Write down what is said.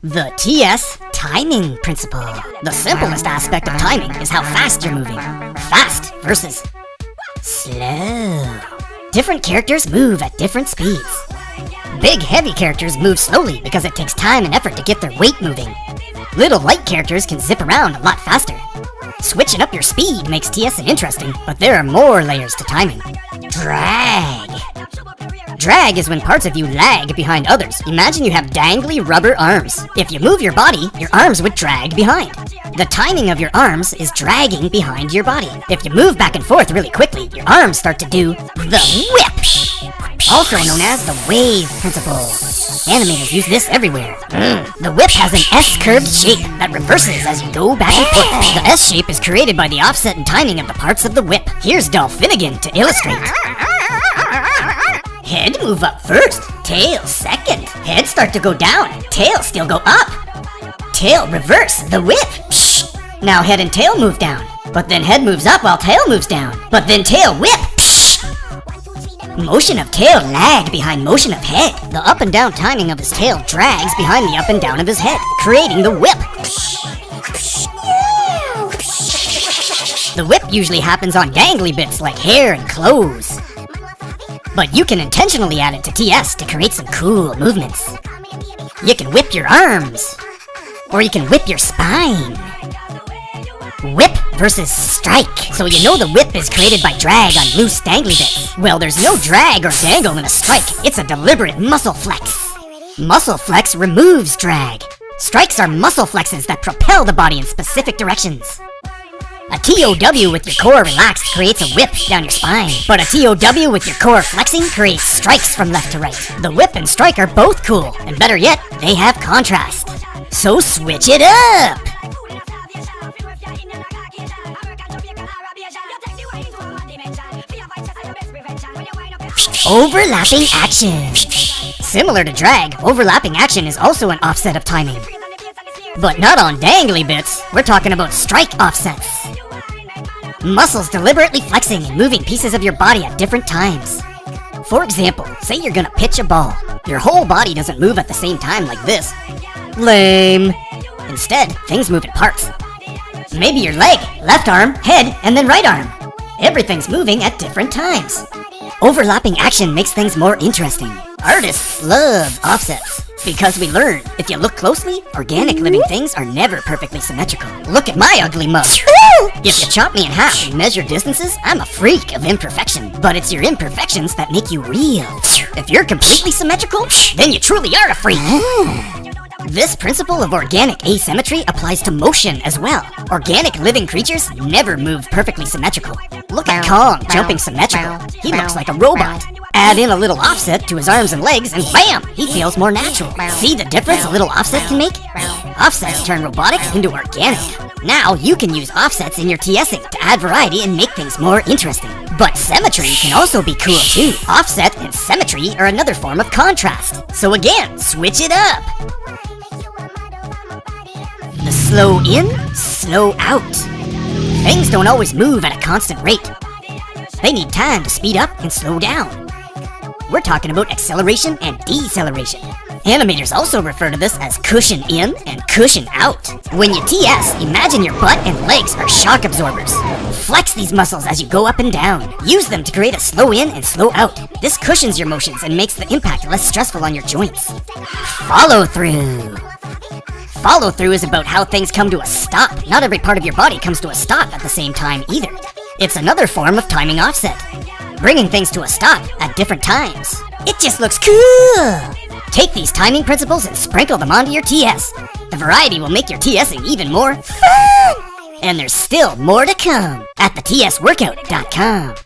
The TS timing principle. The simplest aspect of timing is how fast you're moving. Fast versus slow. Different characters move at different speeds. Big, heavy characters move slowly because it takes time and effort to get their weight moving. Little, light characters can zip around a lot faster. Switching up your speed makes TSing interesting, but there are more layers to timing. Drag. Drag is when parts of you lag behind others. Imagine you have dangly rubber arms. If you move your body, your arms would drag behind. The timing of your arms is dragging behind your body. If you move back and forth really quickly, your arms start to do the whip, also known as the wave principle. Animators use this everywhere. The whip has an S-curved shape that reverses as you go back and forth. The S shape is created by the offset and timing of the parts of the whip. Here's Dolphinigan to illustrate. Head move up first, tail second. Head start to go down, tail still go up. Tail reverse, the whip. Now head and tail move down, but then head moves up while tail moves down, but then tail whip. Motion of tail lag behind motion of head. The up and down timing of his tail drags behind the up and down of his head, creating the whip. The whip usually happens on gangly bits like hair and clothes. But you can intentionally add it to TS to create some cool movements. You can whip your arms, or you can whip your spine. Whip versus strike. So you know the whip is created by drag on loose dangly bits. Well, there's no drag or dangle in a strike. It's a deliberate muscle flex. Muscle flex removes drag. Strikes are muscle flexes that propel the body in specific directions. A TOW with your core relaxed creates a whip down your spine, but a TOW with your core flexing creates strikes from left to right. The whip and strike are both cool, and better yet, they have contrast. So switch it up! Overlapping action. Similar to drag, overlapping action is also an offset of timing. But not on dangly bits, we're talking about strike offsets. Muscles deliberately flexing and moving pieces of your body at different times. For example, say you're gonna pitch a ball. Your whole body doesn't move at the same time like this. Lame. Instead, things move in parts. Maybe your leg, left arm, head, and then right arm. Everything's moving at different times. Overlapping action makes things more interesting. Artists love offsets because we learn, if you look closely, organic living things are never perfectly symmetrical. Look at my ugly mug. If you chop me in half and measure distances, I'm a freak of imperfection. But it's your imperfections that make you real. If you're completely symmetrical, then you truly are a freak. This principle of organic asymmetry applies to motion as well. Organic living creatures never move perfectly symmetrical. Look at Kong jumping symmetrical. He looks like a robot. Add in a little offset to his arms and legs and bam! He feels more natural. See the difference a little offset can make? Offsets turn robotic into organic. Now you can use offsets in your TSing to add variety and make things more interesting. But symmetry can also be cool too. Offset and symmetry are another form of contrast. So again, switch it up. The slow in, slow out. Things don't always move at a constant rate. They need time to speed up and slow down. We're talking about acceleration and deceleration. Animators also refer to this as cushion in and cushion out. When you TS, imagine your butt and legs are shock absorbers. Flex these muscles as you go up and down. Use them to create a slow in and slow out. This cushions your motions and makes the impact less stressful on your joints. Follow through. Follow through is about how things come to a stop. Not every part of your body comes to a stop at the same time either. It's another form of timing offset, bringing things to a stop at different times. It just looks cool! Take these timing principles and sprinkle them onto your TS. The variety will make your TSing even more fun! And there's still more to come at theTSWorkout.com.